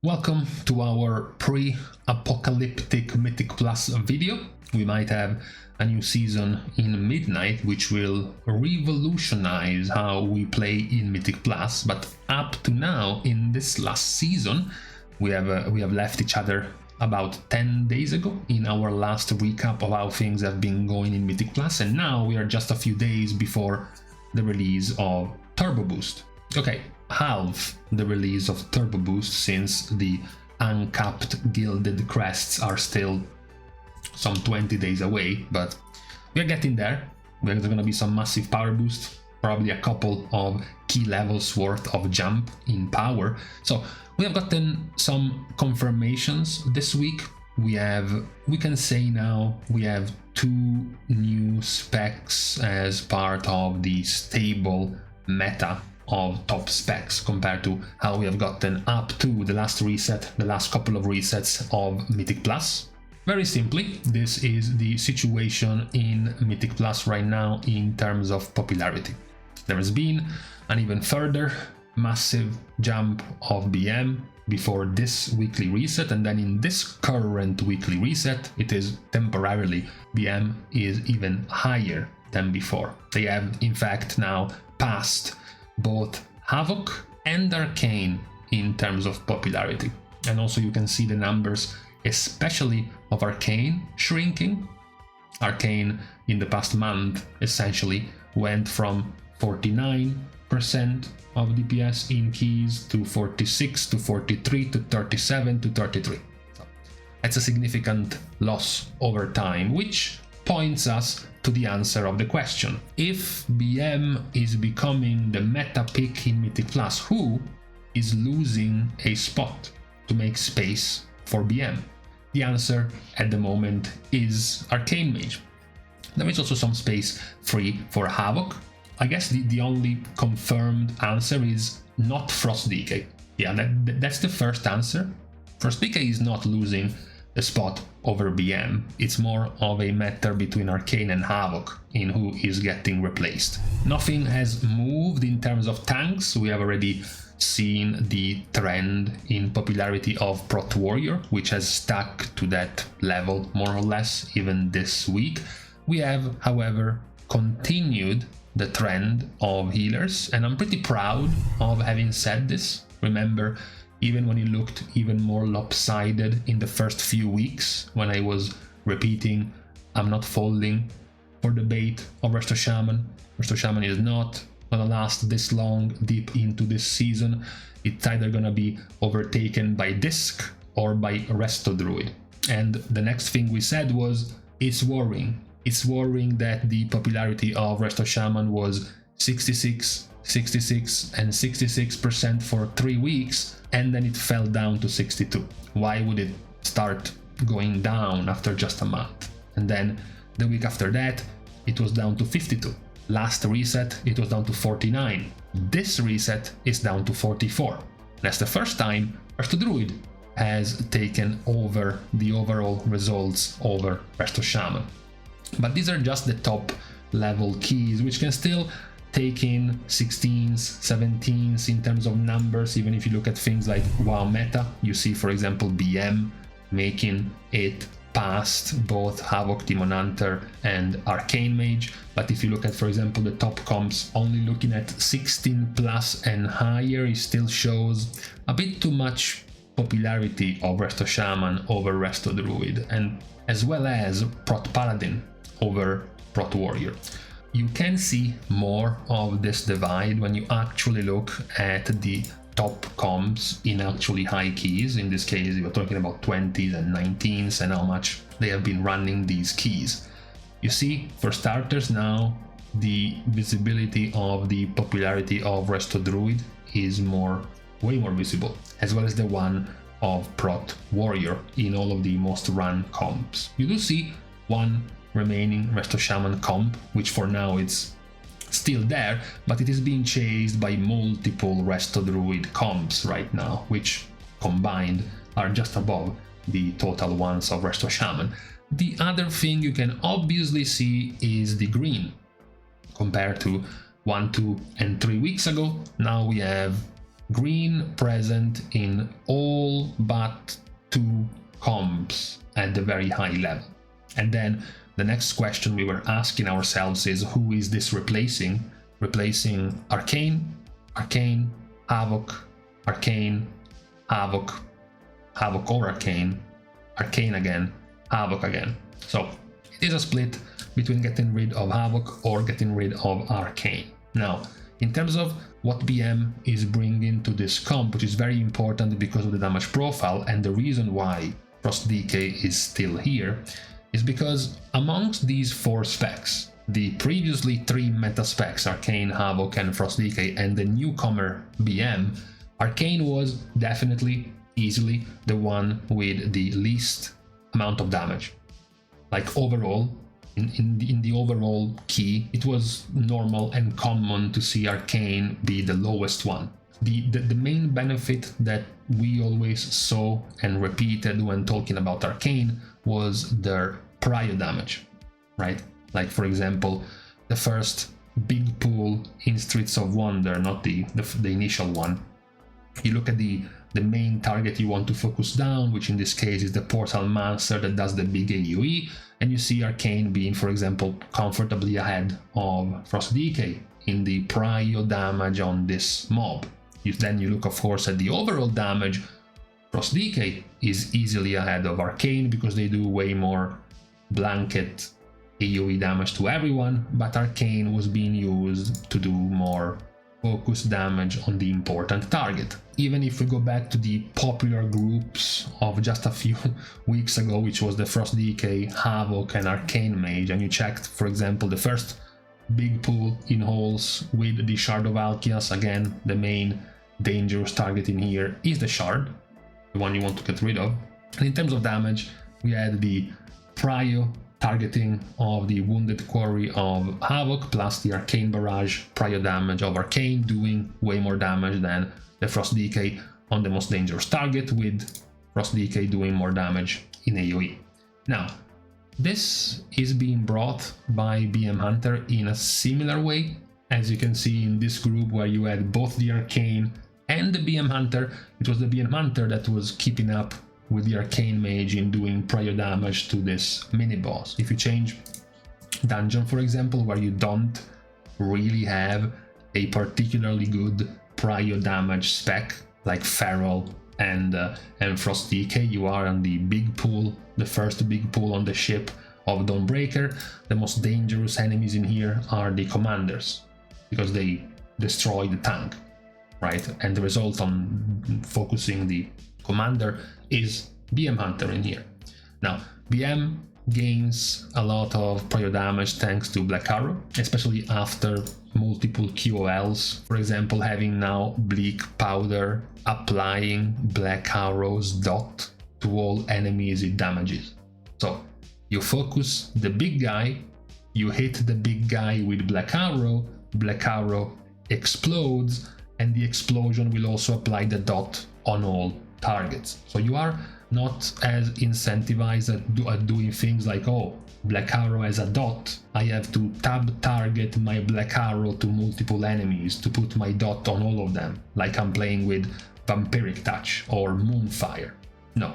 Welcome to our pre-apocalyptic Mythic Plus video. We might have a new season in Midnight which will revolutionize how we play in Mythic Plus, but up to now in this last season we have left each other about 10 days ago in our last recap of how things have been going in Mythic Plus, and now we are just a few days before the release of Turbo Boost. Okay, half the release of Turbo Boost, since the uncapped gilded crests are still some 20 days away, but we're getting there. There's gonna be some massive power boost, probably a couple of key levels worth of jump in power. So we have gotten some confirmations this week. We can say now we have 2 new specs as part of the stable meta of top specs compared to how we have gotten up to the last reset, the last couple of resets of Mythic Plus. Very simply, this is the situation in Mythic Plus right now in terms of popularity. There has been an even further massive jump of BM before this weekly reset, and then in this current weekly reset, it is temporarily BM is even higher than before. They have in fact now passed both Havoc and Arcane in terms of popularity. And also you can see the numbers, especially of Arcane, shrinking. Arcane in the past month essentially went from 49% of DPS in keys to 46 to 43 to 37 to 33. So that's a significant loss over time, which points us to the answer of the question. If BM is becoming the meta pick in Mythic Plus, who is losing a spot to make space for BM? The answer at the moment is Arcane Mage. There is also some space free for Havoc. I guess the only confirmed answer is not Frost Decay. Yeah, that's the first answer. Frost Decay is not losing a spot over BM. It's more of a matter between Arcane and Havoc in who is getting replaced. Nothing has moved in terms of tanks. We have already seen the trend in popularity of Prot Warrior, which has stuck to that level more or less even this week. We have, however, continued the trend of healers, and I'm pretty proud of having said this. Remember, even when it looked even more lopsided in the first few weeks, when I was repeating, I'm not falling for the bait of Resto Shaman. Resto Shaman is not gonna last this long deep into this season. It's either gonna be overtaken by Disc or by Resto Druid. And the next thing we said was, it's worrying. It's worrying that the popularity of Resto Shaman was 66, 66 and 66% for 3 weeks, and then it fell down to 62. Why would it start going down after just a month? And then the week after that, it was down to 52. Last reset, it was down to 49. This reset is down to 44. That's the first time Resto Druid has taken over the overall results over Resto Shaman. But these are just the top level keys, which can still take in 16s, 17s in terms of numbers. Even if you look at things like WoW Meta, you see, for example, BM making it past both Havoc, Demon Hunter and Arcane Mage. But if you look at, for example, the top comps, only looking at 16 plus and higher, it still shows a bit too much popularity of Resto Shaman over Resto Druid, and as well as Prot Paladin over Prot Warrior. You can see more of this divide when you actually look at the top comps in actually high keys. In this case, we're talking about 20s and 19s and how much they have been running these keys. You see, for starters now, the visibility of the popularity of Resto Druid is way more visible, as well as the one of Prot Warrior in all of the most run comps. You do see one remaining Resto Shaman comp, which for now it's still there, but it is being chased by multiple Resto Druid comps right now, which combined are just above the total ones of Resto Shaman. The other thing you can obviously see is the green. Compared to 1, 2 and 3 weeks ago, now we have green present in all but 2 comps at the very high level. And then the next question we were asking ourselves is, who is this replacing? Replacing Arcane, Arcane, Havoc, Arcane, Havoc, Havoc or Arcane, Arcane again, Havoc again. So it is a split between getting rid of Havoc or getting rid of Arcane. Now, in terms of what BM is bringing to this comp, which is very important because of the damage profile, and the reason why Frost Decay is still here, is because amongst these 4 specs, the previously 3 meta specs, Arcane, Havoc, and Frost Decay, and the newcomer BM, Arcane was definitely, easily the one with the least amount of damage. Like overall, in the overall key, it was normal and common to see Arcane be the lowest one. The main benefit that we always saw and repeated when talking about Arcane was their prior damage, right? Like, for example, the first big pool in Streets of Wonder, not the initial one. You look at the main target you want to focus down, which in this case is the Portal Monster that does the big AoE, and you see Arcane being, for example, comfortably ahead of Frost Decay in the prior damage on this mob. Then you look, of course, at the overall damage. Frost Decay is easily ahead of Arcane because they do way more blanket AoE damage to everyone, but Arcane was being used to do more focus damage on the important target. Even if we go back to the popular groups of just a few weeks ago, which was the Frost Decay, Havoc, and Arcane Mage, and you checked, for example, the first big pool in holes with the Shard of Alkias, again, the main dangerous target in here is the Shard, the one you want to get rid of. And in terms of damage, we had the prior targeting of the Wounded Quarry of Havoc plus the Arcane Barrage prior damage of Arcane, doing way more damage than the Frost Decay on the most dangerous target, with Frost Decay doing more damage in AoE. Now, this is being brought by BM Hunter in a similar way, as you can see in this group where you had both the Arcane and the BM Hunter. It was the BM Hunter that was keeping up with the Arcane Mage in doing prior damage to this mini-boss. If you change dungeon, for example, where you don't really have a particularly good prior damage spec, like Feral and Frost Decay, you are on the big pool, the first big pool on the ship of Dawnbreaker. The most dangerous enemies in here are the commanders, because they destroy the tank, right? And the result on focusing the commander is BM Hunter in here. Now, BM gains a lot of prior damage thanks to Black Arrow, especially after multiple QOLs. For example, having now Bleak Powder applying Black Arrow's dot to all enemies it damages. So you focus the big guy, you hit the big guy with Black Arrow explodes, and the explosion will also apply the dot on all targets. So you are not as incentivized at doing things like, oh, Black Arrow has a dot, I have to tab target my Black Arrow to multiple enemies to put my dot on all of them, like I'm playing with Vampiric Touch or Moonfire. No,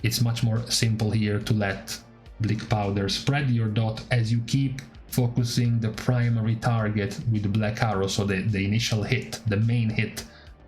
it's much more simple here to let Bleak Powder spread your dot as you keep focusing the primary target with Black Arrow, so the initial hit, the main hit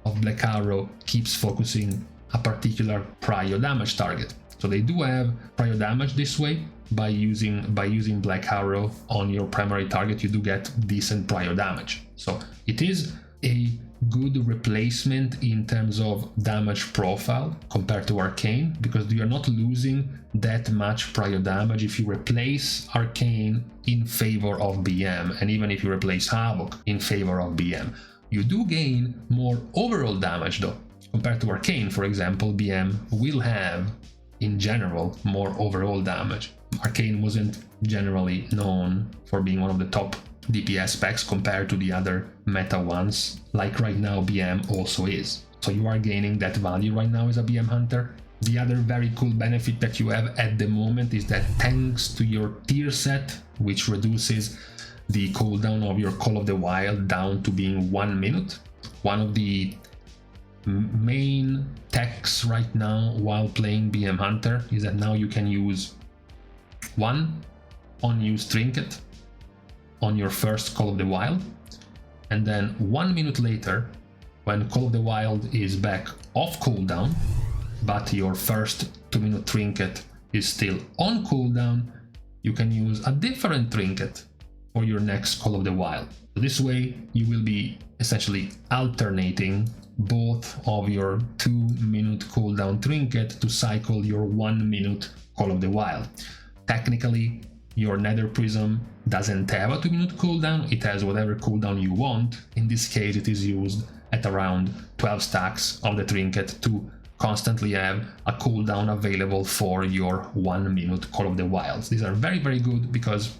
of Black Arrow keeps focusing a particular prior damage target. So they do have prior damage this way. By using Black Arrow on your primary target, you do get decent prior damage. So it is a good replacement in terms of damage profile compared to Arcane, because you're not losing that much prior damage if you replace Arcane in favor of BM, and even if you replace Havoc in favor of BM. You do gain more overall damage though. Compared to Arcane, for example, BM will have, in general, more overall damage. Arcane wasn't generally known for being one of the top DPS specs compared to the other meta ones, like right now BM also is. So you are gaining that value right now as a BM Hunter. The other very cool benefit that you have at the moment is that thanks to your tier set, which reduces the cooldown of your Call of the Wild down to being 1 minute, one of the main techs right now while playing BM Hunter is that now you can use one unused trinket on your first Call of the Wild, and then 1 minute later, when Call of the Wild is back off cooldown, but your first 2-minute trinket is still on cooldown, you can use a different trinket for your next Call of the Wild. So this way you will be essentially alternating both of your 2-minute cooldown trinket to cycle your 1-minute Call of the Wild. Technically, your Nether Prism doesn't have a 2-minute cooldown, it has whatever cooldown you want. In this case, it is used at around 12 stacks of the trinket to constantly have a cooldown available for your 1-minute Call of the Wilds. These are very, very good because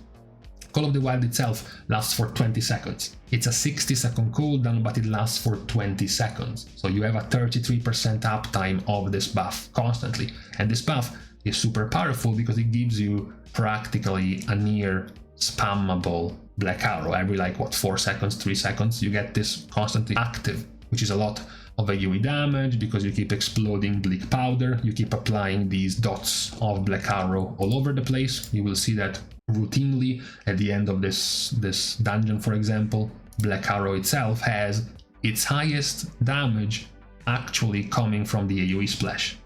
Call of the Wild itself lasts for 20 seconds. It's a 60-second cooldown, but it lasts for 20 seconds. So you have a 33% uptime of this buff constantly. And this buff is super powerful because it gives you practically a near spammable Black Arrow. Every 4 seconds, 3 seconds, you get this constantly active, which is a lot of AoE damage because you keep exploding Bleak Powder, you keep applying these dots of Black Arrow all over the place. You will see that routinely at the end of this dungeon, for example. Black Arrow itself has its highest damage actually coming from the AoE splash,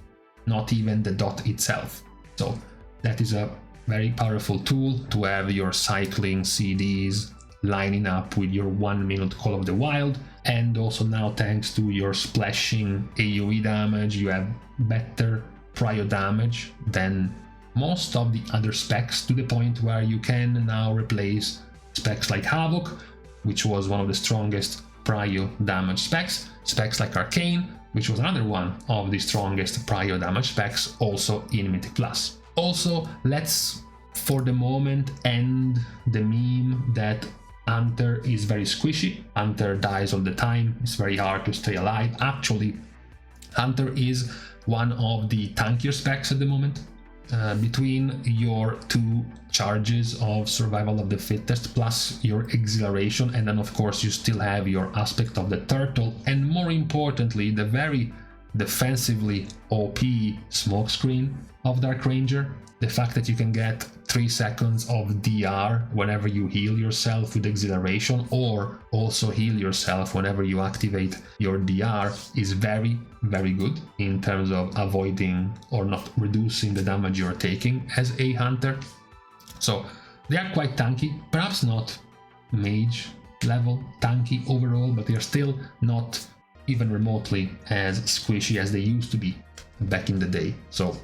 not even the dot itself. So that is a very powerful tool to have your cycling CDs lining up with your 1-minute Call of the Wild. And also now, thanks to your splashing AoE damage, you have better prio damage than most of the other specs, to the point where you can now replace specs like Havoc, which was one of the strongest prio damage specs like Arcane, which was another one of the strongest prio damage specs, also in Mythic Plus. Also, let's for the moment end the meme that Hunter is very squishy, Hunter dies all the time, it's very hard to stay alive. Actually, Hunter is one of the tankier specs at the moment. Between your 2 charges of survival of the fittest plus your exhilaration, and then of course you still have your aspect of the turtle, and more importantly the very defensively OP smokescreen of Dark Ranger, the fact that you can get 3 seconds of DR whenever you heal yourself with exhilaration, or also heal yourself whenever you activate your DR, is very, very good in terms of avoiding or not reducing the damage you're taking as a hunter. So they are quite tanky, perhaps not mage level tanky overall, but they are still not even remotely as squishy as they used to be back in the day. So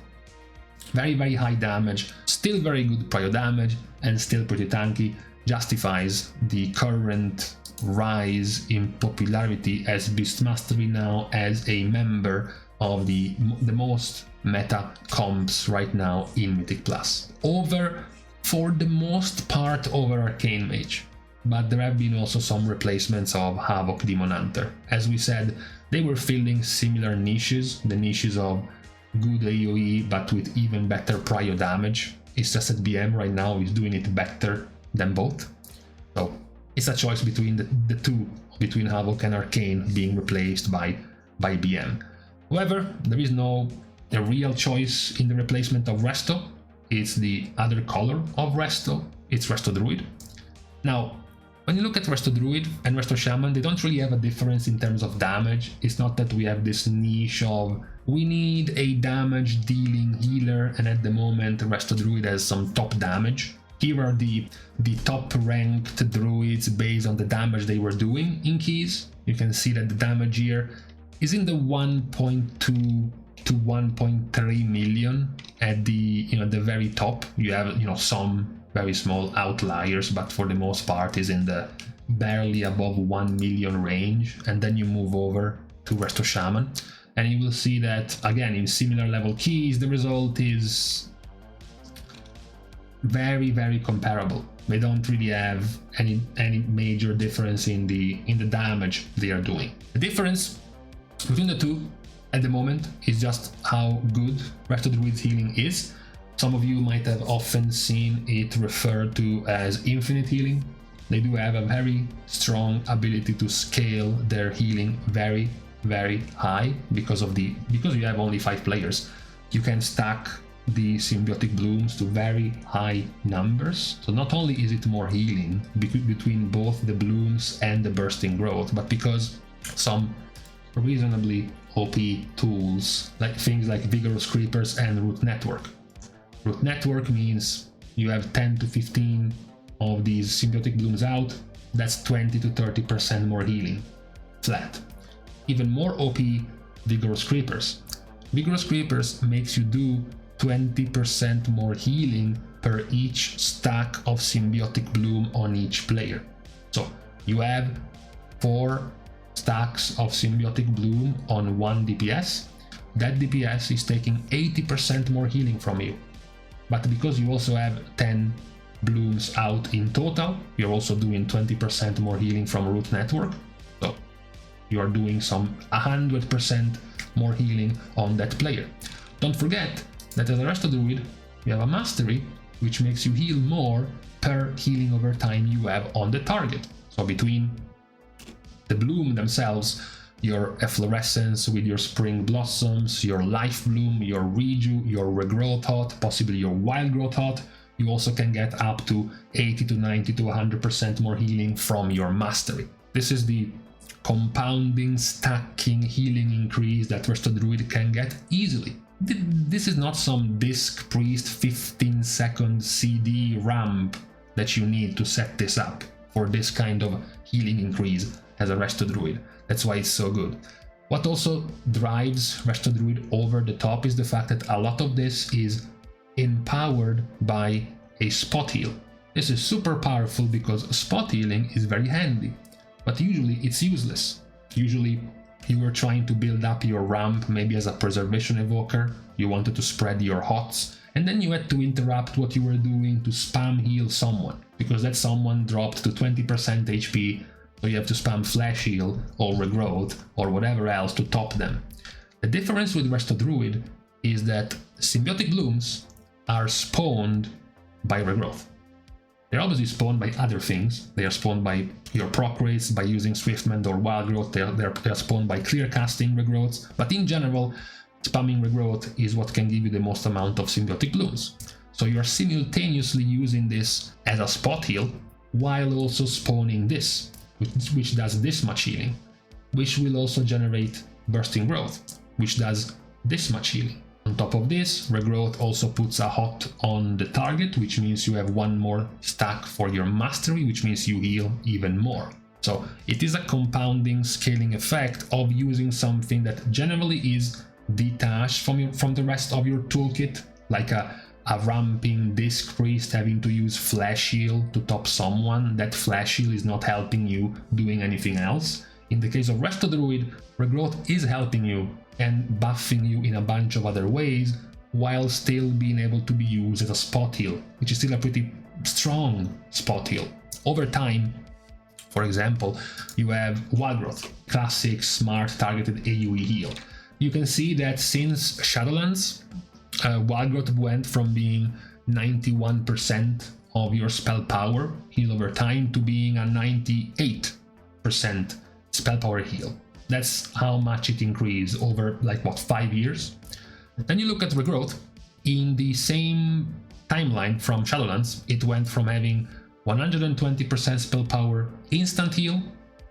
very, very high damage, still very good prio damage, and still pretty tanky, justifies the current rise in popularity as Beastmastery now as a member of the most meta comps right now in Mythic Plus. For the most part, over Arcane Mage, but there have been also some replacements of Havoc Demon Hunter. As we said, they were filling similar niches, the niches of good AoE but with even better prio damage. It's just that BM right now is doing it better than both. So it's a choice between the two, between Havoc and Arcane being replaced by BM. However, there is no a real choice in the replacement of Resto. It's the other color of Resto. It's Resto Druid. Now, when you look at Resto Druid and Resto Shaman, they don't really have a difference in terms of damage. It's not that we have this niche of we need a damage dealing healer, and at the moment Resto Druid has some top damage. Here are the top ranked druids based on the damage they were doing in keys. You can see that the damage here is in the 1.2 to 1.3 million at the the very top. You have some very small outliers, but for the most part is in the barely above 1 million range. And then you move over to Resto Shaman and you will see that again in similar level keys the result is very, very comparable. They don't really have any major difference in the damage they are doing. The difference between the two at the moment is just how good Resto Druid's healing is. Some of you might have often seen it referred to as infinite healing. They do have a very strong ability to scale their healing very, very high because you have only 5 players. You can stack the symbiotic blooms to very high numbers. So not only is it more healing between both the blooms and the bursting growth, but because some reasonably OP tools, like things like vigorous creepers and root network. Root network means you have 10 to 15 of these symbiotic blooms out. That's 20 to 30% more healing flat. Even more OP, vigorous creepers. Vigorous creepers makes you do 20% more healing per each stack of symbiotic bloom on each player. So you have 4 stacks of symbiotic bloom on 1 DPS. That DPS is taking 80% more healing from you. But because you also have 10 blooms out in total, you're also doing 20% more healing from root network. So you are doing some 100% more healing on that player. Don't forget that as a Resto Druid, you have a mastery which makes you heal more per healing over time you have on the target. So between the bloom themselves, your efflorescence with your spring blossoms, your life bloom, your reju, your regrowth hot, possibly your wild growth hot, you also can get up to 80 to 90 to 100% more healing from your mastery. This is the compounding, stacking, healing increase that Resto Druid can get easily. This is not some Disc Priest 15-second CD ramp that you need to set this up for this kind of healing increase as a Resto Druid. That's why it's so good. What also drives Resto Druid over the top is the fact that a lot of this is empowered by a spot heal. This is super powerful because spot healing is very handy, but usually it's useless. Usually you were trying to build up your ramp maybe as a preservation evoker, you wanted to spread your hots, and then you had to interrupt what you were doing to spam heal someone, because that someone dropped to 20% HP, so you have to spam flash heal or regrowth or whatever else to top them. The difference with Resto Druid is that symbiotic blooms are spawned by regrowth. They're obviously spawned by other things. They are spawned by your proc rates, by using Swiftmend or Wild Growth. They're spawned by clear casting regrowths. But in general, spamming regrowth is what can give you the most amount of symbiotic blooms. So you're simultaneously using this as a spot heal while also spawning this, which does this much healing, which will also generate bursting growth, which does this much healing. On top of this, regrowth also puts a hot on the target, which means you have one more stack for your mastery, which means you heal even more. So it is a compounding scaling effect of using something that generally is detached from the rest of your toolkit, like a ramping Disc Priest having to use Flash Heal to top someone. That Flash Heal is not helping you doing anything else. In the case of Resto Druid, regrowth is helping you and buffing you in a bunch of other ways, while still being able to be used as a spot heal, which is still a pretty strong spot heal. Over time, for example, you have Wild Growth, classic smart targeted AoE heal. You can see that since Shadowlands, Wild Growth went from being 91% of your spell power heal over time to being a 98% spell power heal. That's how much it increased over 5 years. Then you look at regrowth. In the same timeline from Shadowlands, it went from having 120% spell power instant heal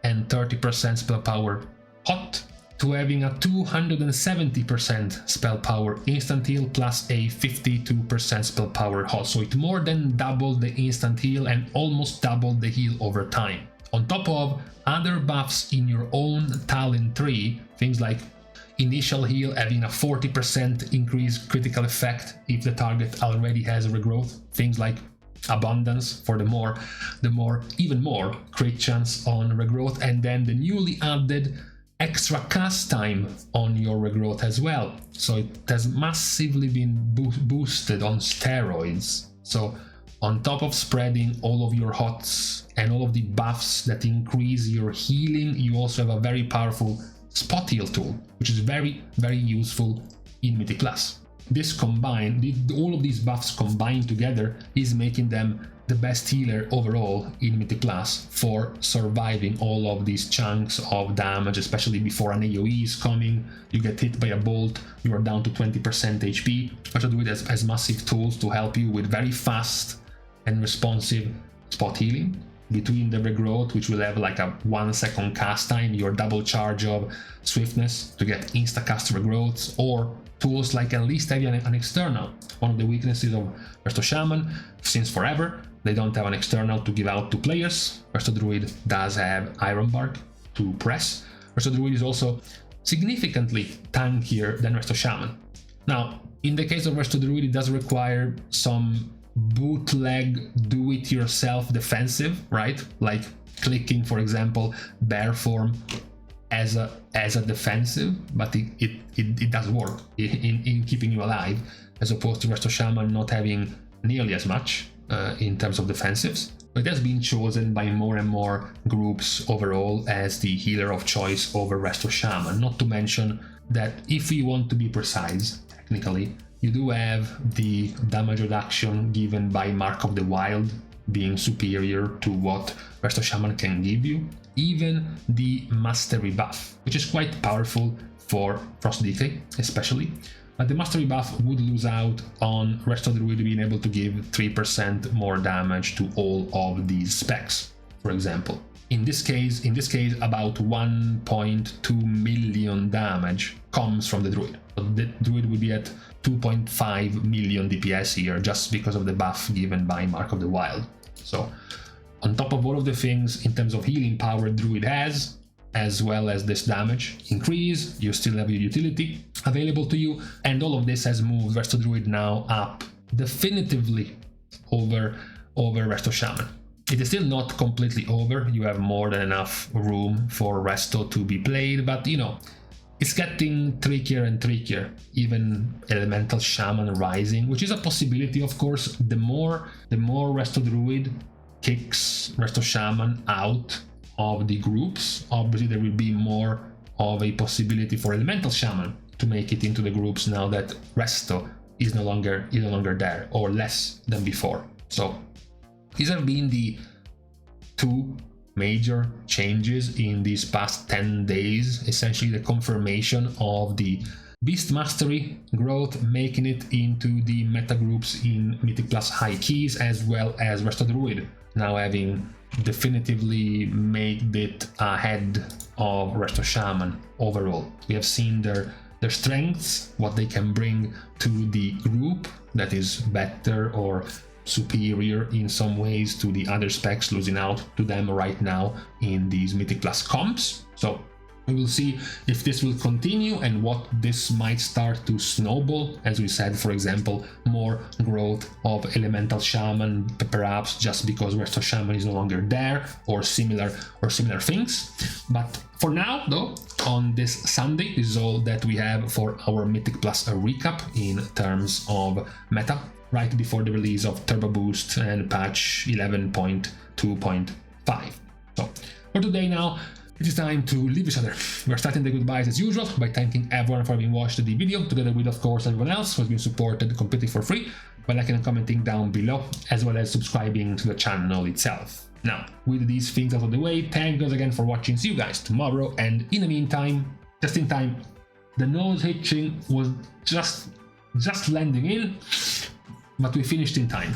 and 30% spell power hot to having a 270% spell power instant heal plus a 52% spell power hot. So it more than doubled the instant heal and almost doubled the heal over time. On top of other buffs in your own talent tree, things like initial heal having a 40% increased critical effect if the target already has a regrowth, things like abundance for even more crit chance on regrowth, and then the newly added extra cast time on your regrowth as well. So it has massively been boosted on steroids. So on top of spreading all of your hots and all of the buffs that increase your healing, you also have a very powerful spot heal tool, which is very, very useful in Mythic Plus. this combined, all of these buffs combined together is making them the best healer overall in Mythic Plus for surviving all of these chunks of damage, especially before an AoE is coming. You get hit by a bolt, you are down to 20% HP. Resto Druid has massive tools to help you with very fast and responsive spot healing. Between the regrowth, which will have like a 1 second cast time, your double charge of swiftness to get insta-cast regrowths, or tools like at least having an external. One of the weaknesses of Resto Shaman, since forever, they don't have an external to give out to players. Resto Druid does have Iron Bark to press. Resto Druid is also significantly tankier than Resto Shaman. Now, in the case of Resto Druid, it does require some bootleg do-it-yourself defensive, right? Like clicking, for example, bear form as a defensive, but it does work in keeping you alive, as opposed to Resto Shaman not having nearly as much in terms of defensives. But it has been chosen by more and more groups overall as the healer of choice over Resto Shaman. Not to mention that if we want to be precise, technically, you do have the damage reduction given by Mark of the Wild being superior to what Resto Shaman can give you. Even the Mastery buff, which is quite powerful for Frost Decay especially, but the Mastery buff would lose out on Resto Druid being able to give 3% more damage to all of these specs, for example. In this case, about 1.2 million damage comes from the Druid. So the Druid would be at 2.5 million DPS here just because of the buff given by Mark of the Wild. So on top of all of the things in terms of healing power Druid has, as well as this damage increase, you still have your utility available to you, and all of this has moved Resto Druid now up definitively over Resto Shaman. It is still not completely over, you have more than enough room for Resto to be played, but you know, it's getting trickier and trickier, even Elemental Shaman rising, which is a possibility, of course. The more Resto Druid kicks Resto Shaman out of the groups, obviously there will be more of a possibility for Elemental Shaman to make it into the groups now that Resto is no longer there, or less than before. So these have been the two major changes in these past 10 days, essentially the confirmation of the Beast Mastery growth, making it into the meta groups in Mythic Plus High Keys, as well as Resto Druid now having definitively made it ahead of Resto Shaman overall. We have seen their strengths, what they can bring to the group that is better or superior in some ways to the other specs, losing out to them right now in these Mythic Plus comps. So we will see if this will continue and what this might start to snowball. As we said, for example, more growth of Elemental Shaman, perhaps just because Resto Shaman is no longer there, or similar things. But for now, though, on this Sunday, this is all that we have for our Mythic Plus recap in terms of meta, right before the release of Turbo Boost and patch 11.2.5. So for today now, it is time to leave each other. We're starting the goodbyes as usual by thanking everyone for having watched the video, together with, of course, everyone else who has been supported completely for free by liking and commenting down below, as well as subscribing to the channel itself. Now, with these things out of the way, thank you again for watching. See you guys tomorrow, and in the meantime, just in time, the nose hitching was just landing in, but we finished in time.